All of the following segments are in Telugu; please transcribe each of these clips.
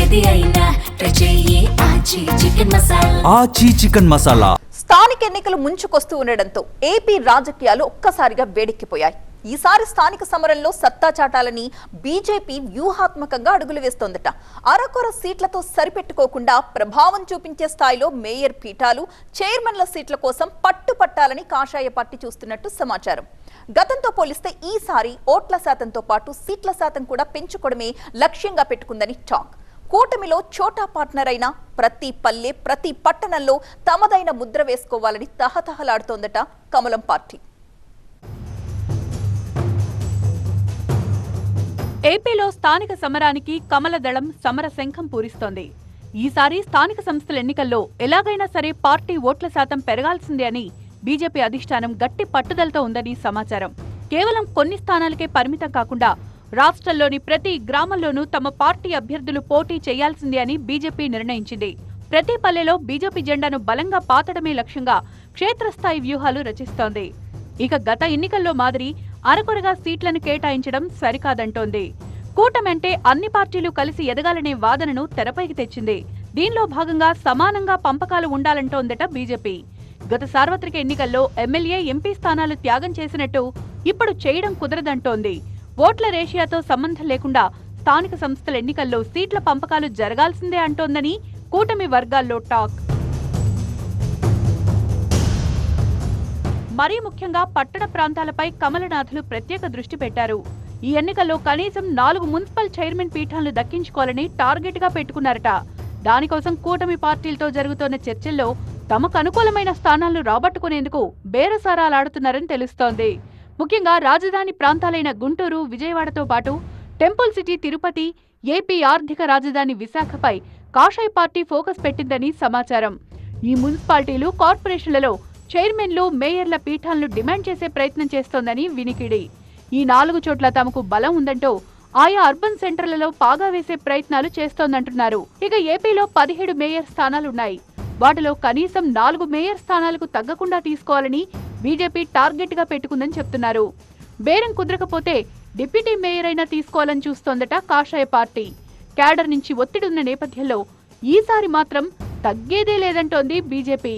ఏది అయినా ఆచి చికెన్ మసాలా. స్థానిక ఎన్నికలు ముంచుకొస్తూ ఉండడంతో ఏపీ రాజకీయాలు ఒక్కసారిగా వేడెక్కిపోయాయి. ఈసారి స్థానిక సమరంలో సత్తా చాటాలని బీజేపీ వ్యూహాత్మకంగా అడుగులు వేస్తోందట. అరకొర సీట్లతో సరిపెట్టుకోకుండా ప్రభావం చూపించే స్థాయిలో మేయర్ పీఠాలు, చైర్మన్ల సీట్ల కోసం పట్టుపట్టాలని కాషాయ పార్టీ చూస్తున్నట్టు సమాచారం. గతంతో పోలిస్తే ఈసారి ఓట్ల శాతంతో పాటు సీట్ల శాతం కూడా పెంచుకోవడమే లక్ష్యంగా పెట్టుకుందని టాక్. కూటమిలో చోటా పార్ట్నర్ అయిన ప్రతి పల్లె, ప్రతి పట్టణంలో తమదైన ముద్ర వేసుకోవాలని తహతహలాడుతోందట కమలం పార్టీ. ఏపీలో స్థానిక సమరానికి కమల దళం సమర శంఖం పూరిస్తోంది. ఈసారి స్థానిక సంస్థల ఎన్నికల్లో ఎలాగైనా సరే పార్టీ ఓట్ల శాతం పెరగాల్సిందే అని బీజేపీ అధిష్టానం గట్టి పట్టుదలతో ఉందని సమాచారం. కేవలం కొన్ని స్థానాలకే పరిమితం కాకుండా రాష్ట్రంలోని ప్రతి గ్రామంలోనూ తమ పార్టీ అభ్యర్థులు పోటీ చేయాల్సిందే అని బీజేపీ నిర్ణయించింది. ప్రతి పల్లెలో బీజేపీ జెండాను బలంగా పాతడమే లక్ష్యంగా క్షేత్రస్థాయి వ్యూహాలు రచిస్తోంది. ఇక గత ఎన్నికల్లో మాదిరి అరకొరగా సీట్లను కేటాయించడం సరికాదంటోంది. కూటమంటే అన్ని పార్టీలు కలిసి ఎదగాలనే వాదనను తెరపైకి తెచ్చింది. దీనిలో భాగంగా సమానంగా పంపకాలు ఉండాలంటోందట బీజేపీ. గత సార్వత్రిక ఎన్నికల్లో ఎమ్మెల్యే, ఎంపీ స్థానాలు త్యాగం చేసినట్టు ఇప్పుడు చేయడం కుదరదంటోంది. ఓట్ల రేషియాతో సంబంధం లేకుండా స్థానిక సంస్థల ఎన్నికల్లో సీట్ల పంపకాలు జరగాల్సిందే అంటోందని కూటమి వర్గాల్లో టాక్. మరీ ముఖ్యంగా పట్టణ ప్రాంతాలపై కమలనాథులు ప్రత్యేక దృష్టి పెట్టారు. ఈ ఎన్నికల్లో కనీసం 4 మున్సిపల్ చైర్మన్ పీఠాలను దక్కించుకోవాలని టార్గెట్ గా పెట్టుకున్నారట. దానికోసం కూటమి పార్టీలతో జరుగుతోన్న చర్చల్లో తమకు అనుకూలమైన స్థానాలను రాబట్టుకునేందుకు బేరసారాలాడుతున్నారని తెలుస్తోంది. ముఖ్యంగా రాజధాని ప్రాంతాలైన గుంటూరు, విజయవాడతో పాటు టెంపుల్ సిటీ తిరుపతి, ఏపీ ఆర్థిక రాజధాని విశాఖపై కాషాయ పార్టీ ఫోకస్ పెట్టిందని సమాచారం. ఈ మున్సిపాలిటీలు, కార్పొరేషన్లలో చైర్మన్లు, మేయర్ల పీఠాలను డిమాండ్ చేసే ప్రయత్నం చేస్తోందని వినికిడి. ఈ 4 చోట్ల తమకు బలం ఉందంటూ ఆయా అర్బన్ సెంటర్లలో పాగా వేసే ప్రయత్నాలు చేస్తోందంటున్నారు. ఇక ఏపీలో 17 మేయర్ స్థానాలున్నాయి. వాటిలో కనీసం 4 మేయర్ స్థానాలకు తగ్గకుండా తీసుకోవాలని బీజేపీ టార్గెట్ గా పెట్టుకుందని చెప్తున్నారు. బేరం కుదరకపోతే డిప్యూటీ మేయర్ అయినా తీసుకోవాలని చూస్తోందట కాషాయ పార్టీ. క్యాడర్ నుంచి ఒత్తిడి ఉన్న నేపథ్యంలో ఈసారి మాత్రం తగ్గేదే లేదంటోంది బీజేపీ.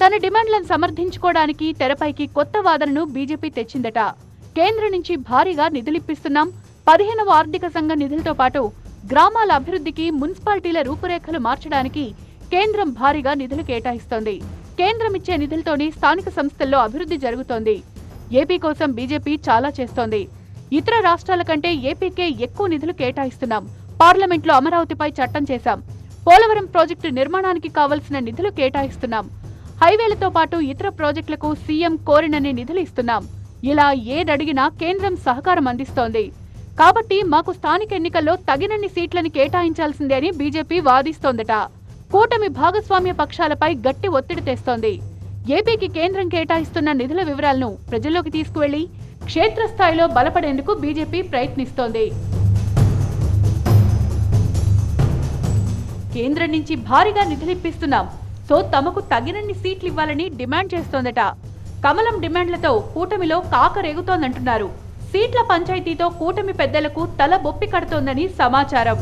తన డిమాండ్లను సమర్థించుకోవడానికి తెరపైకి కొత్త వాదనను బీజేపీ తెచ్చిందట. కేంద్రం నుంచి భారీగా నిధులిప్పిస్తున్నాం, 15వ ఆర్థిక సంఘ నిధులతో పాటు గ్రామాల అభివృద్ధికి, మున్సిపాలిటీల రూపురేఖలు మార్చడానికి కేంద్రం భారీగా నిధులు కేటాయిస్తోంది. కేంద్రం ఇచ్చే నిధులతోనే స్థానిక సంస్థల్లో అభివృద్ధి జరుగుతోంది. ఏపీ కోసం బీజేపీ చాలా చేస్తోంది. ఇతర రాష్ట్రాల కంటే ఏపీకే ఎక్కువ నిధులు కేటాయిస్తున్నాం. పార్లమెంట్లో అమరావతిపై చట్టం చేశాం. పోలవరం ప్రాజెక్టు నిర్మాణానికి కావలసిన నిధులు కేటాయిస్తున్నాం. హైవేలతో పాటు ఇతర ప్రాజెక్టులకు సీఎం కోరినన్ని నిధులు ఇస్తున్నాం. ఇలా ఏదడిగినా కేంద్రం సహకారం అందిస్తోంది. కాబట్టి మాకు స్థానిక ఎన్నికల్లో తగినన్ని సీట్లను కేటాయించాల్సిందే అని బీజేపీ వాదిస్తోందట. కూటమి భాగస్వామ్య పక్షాలపై గట్టి ఒత్తిడి తెస్తోంది. ఏపీకి కేంద్రం కేటాయిస్తున్న నిధుల వివరాలను ప్రజల్లోకి తీసుకువెళ్లి క్షేత్రస్థాయిలో బలపడేందుకు బీజేపీ ప్రయత్నిస్తోంది. కేంద్రం నుంచి భారీగా నిధులిప్పిస్తున్నాం, సో తమకు తగినన్ని సీట్లు ఇవ్వాలని డిమాండ్ చేస్తోందట. కమలం డిమాండ్లతో కూటమిలో కాకరేగుతోందంటున్నారు. సీట్ల పంచాయతీతో కూటమి పెద్దలకు తల బొప్పి కడుతోందని సమాచారం.